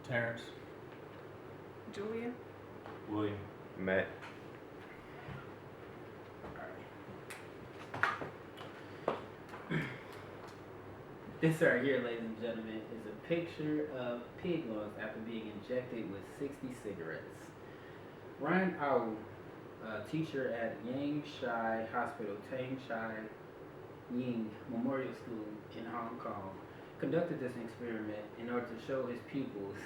Terrence. Julia. William. Matt. This right here, ladies and gentlemen, is a picture of pig lungs after being injected with 60 cigarettes. Ryan Au, a teacher at Yang Shai Hospital, Tang Shai Ying Memorial School in Hong Kong, conducted this experiment in order to show his pupils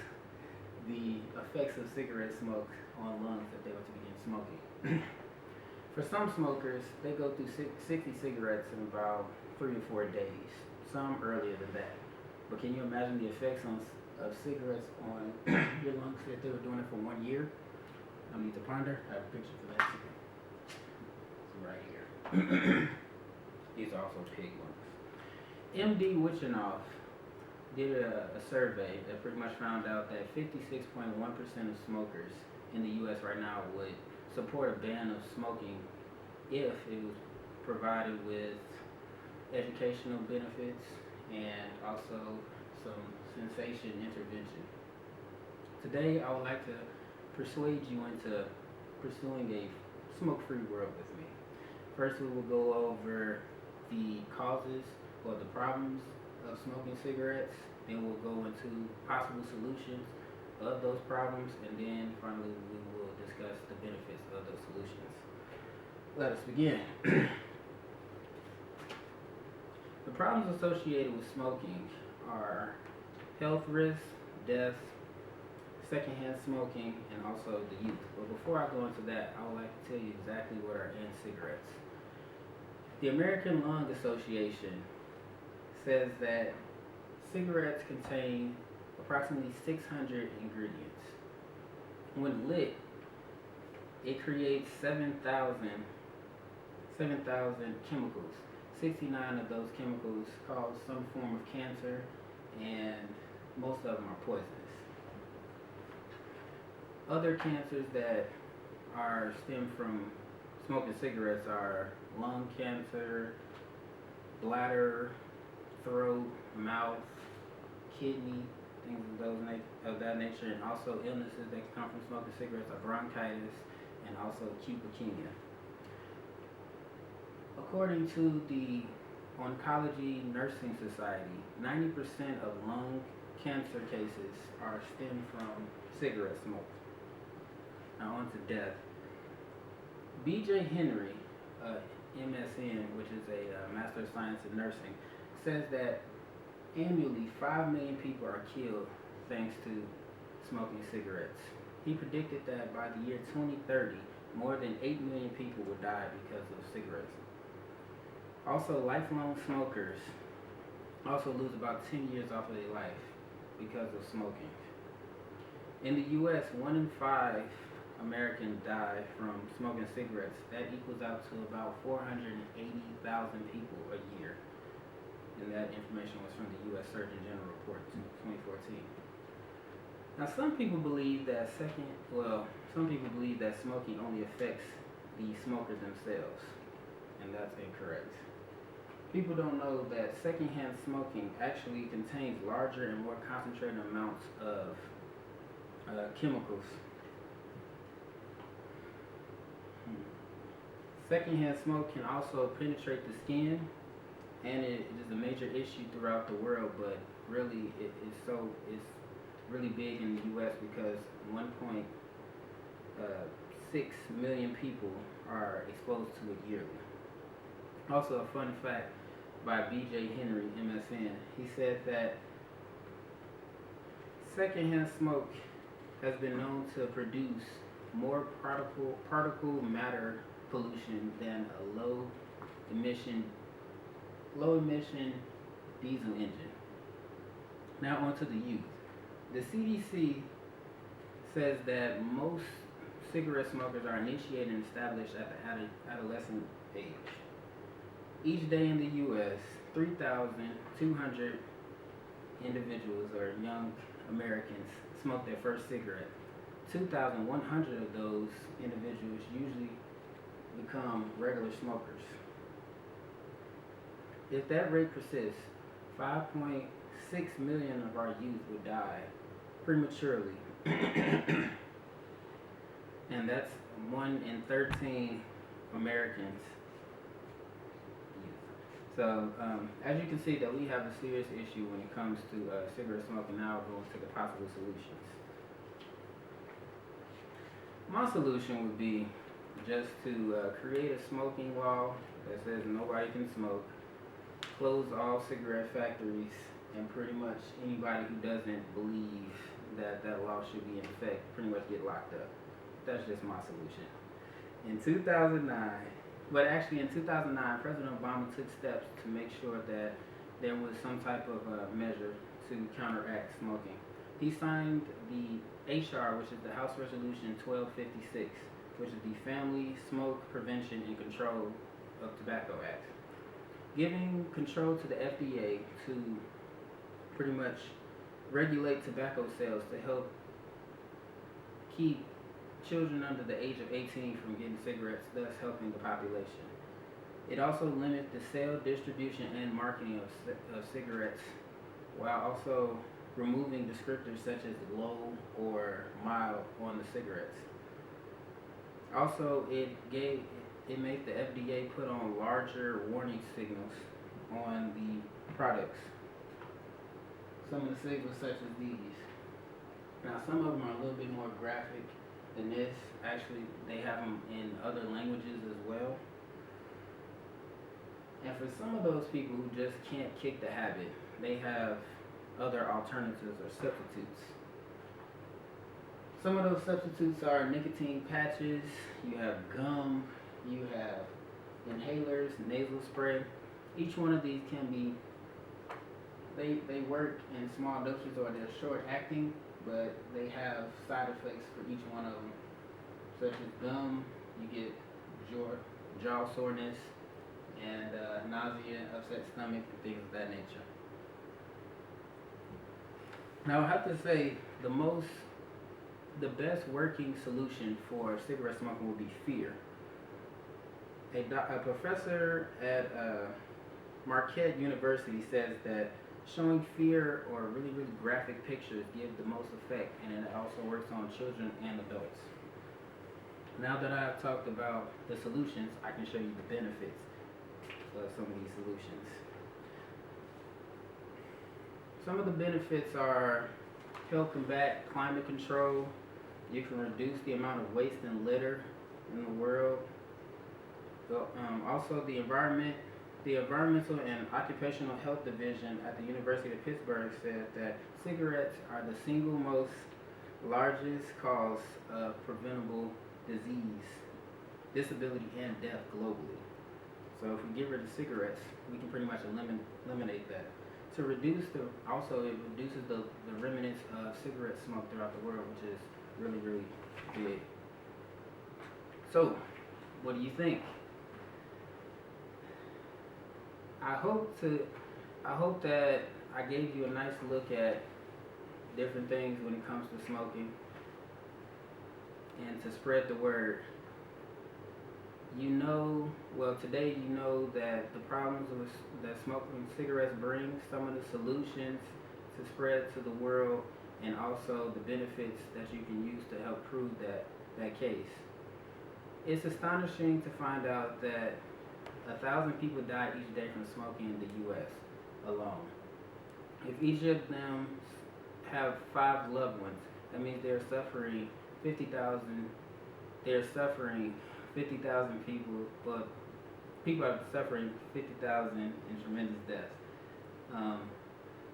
the effects of cigarette smoke on lungs if they were to begin smoking. For some smokers, they go through 60 cigarettes in about 3 to 4 days, some earlier than that. But can you imagine the effects of cigarettes on your lungs if they were doing it for 1 year? No need to ponder. I have a picture for that too. It's right here. These are also pig lungs. MD Wichenoff did a survey that pretty much found out that 56.1% of smokers in the U.S. right now would support a ban of smoking if it was provided with educational benefits and also some sensation intervention. Today, I would like to persuade you into pursuing a smoke-free world with me. First, we will go over the causes or the problems of smoking cigarettes. Then we'll go into possible solutions of those problems, and then finally we will discuss the benefits of those solutions. Let us begin. The problems associated with smoking are health risks, death, secondhand smoking, and also the youth. But before I go into that, I would like to tell you exactly what are in cigarettes. The American Lung Association says that cigarettes contain approximately 600 ingredients. When lit, it creates 7,000 chemicals. 69 of those chemicals cause some form of cancer, and most of them are poisonous. Other cancers that are stem from smoking cigarettes are lung cancer, bladder, throat, mouth, kidney, things of that nature, and also illnesses that come from smoking cigarettes are bronchitis and also acute leukemia. According to the Oncology Nursing Society, 90% of lung cancer cases are stemmed from cigarette smoke. Now on to death. B.J. Henry, MSN, which is a Master of Science in Nursing, says that annually 5 million people are killed thanks to smoking cigarettes. He predicted that by the year 2030, more than 8 million people would die because of cigarettes. Also, lifelong smokers also lose about 10 years off of their life because of smoking. In the U.S., 1 in 5 Americans die from smoking cigarettes. That equals out to about 480,000 people a year. And that information was from the U.S. Surgeon General report 2014. Now, some people believe that smoking only affects the smokers themselves, and that's incorrect. People don't know that secondhand smoking actually contains larger and more concentrated amounts of chemicals. Secondhand smoke can also penetrate the skin, and it is a major issue throughout the world, but really it's really big in the U.S. because 1.6 million people are exposed to it yearly. Also, a fun fact by B.J. Henry, MSN, he said that secondhand smoke has been known to produce more particle matter pollution than a low emission diesel engine. Now on to the youth. The CDC says that most cigarette smokers are initiated and established at the adolescent age. Each day in the U.S., 3,200 individuals or young Americans smoke their first cigarette. 2,100 of those individuals usually become regular smokers. If that rate persists, 5.6 million of our youth would die prematurely. And that's 1 in 13 Americans. So, as you can see, that we have a serious issue when it comes to cigarette smoking. Now we'll go into the possible solutions. My solution would be just to create a smoking law that says nobody can smoke, close all cigarette factories, and pretty much anybody who doesn't believe that that law should be in effect pretty much get locked up. That's just my solution. In 2009, but actually in 2009, President Obama took steps to make sure that there was some type of measure to counteract smoking. He signed the HR, which is the House Resolution 1256, which is the Family Smoke Prevention and Control of Tobacco Act, giving control to the FDA to pretty much regulate tobacco sales to help keep children under the age of 18 from getting cigarettes, thus helping the population. It also limits the sale, distribution, and marketing of cigarettes, while also removing descriptors such as low or mild on the cigarettes. Also, it made the FDA put on larger warning signals on the products. Some of the signals such as these. Now, some of them are a little bit more graphic than this. Actually, they have them in other languages as well. And for some of those people who just can't kick the habit, they have other alternatives or substitutes. Some of those substitutes are nicotine patches, you have gum, you have inhalers, nasal spray. Each one of these can be, they work in small doses or they're short acting, but they have side effects for each one of them. Such as gum, you get jaw soreness, and nausea, upset stomach, and things of that nature. Now I have to say, the best working solution for cigarette smoking would be fear. A professor at Marquette University says that showing fear or really, really graphic pictures give the most effect, and it also works on children and adults. Now that I've talked about the solutions, I can show you the benefits of some of these solutions. Some of the benefits are help combat climate control. You can reduce the amount of waste and litter in the world. So, also the Environmental and Occupational Health Division at the University of Pittsburgh said that cigarettes are the single most largest cause of preventable disease, disability, and death globally. So if we get rid of cigarettes, we can pretty much eliminate that. To reduce it reduces the remnants of cigarette smoke throughout the world, which is really, really big. So, what do you think? I hope that I gave you a nice look at different things when it comes to smoking, and to spread the word. Today you know that the problems that smoking cigarettes bring, some of the solutions to spread to the world, and also the benefits that you can use to help prove that case. It's astonishing to find out that 1,000 people die each day from smoking in the U.S. alone. If each of them have 5 loved ones, that means they're suffering 50,000. They're suffering 50,000 people, but people are suffering 50,000 in tremendous deaths.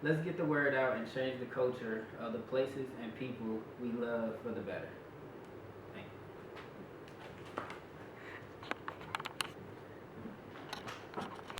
Let's get the word out and change the culture of the places and people we love for the better.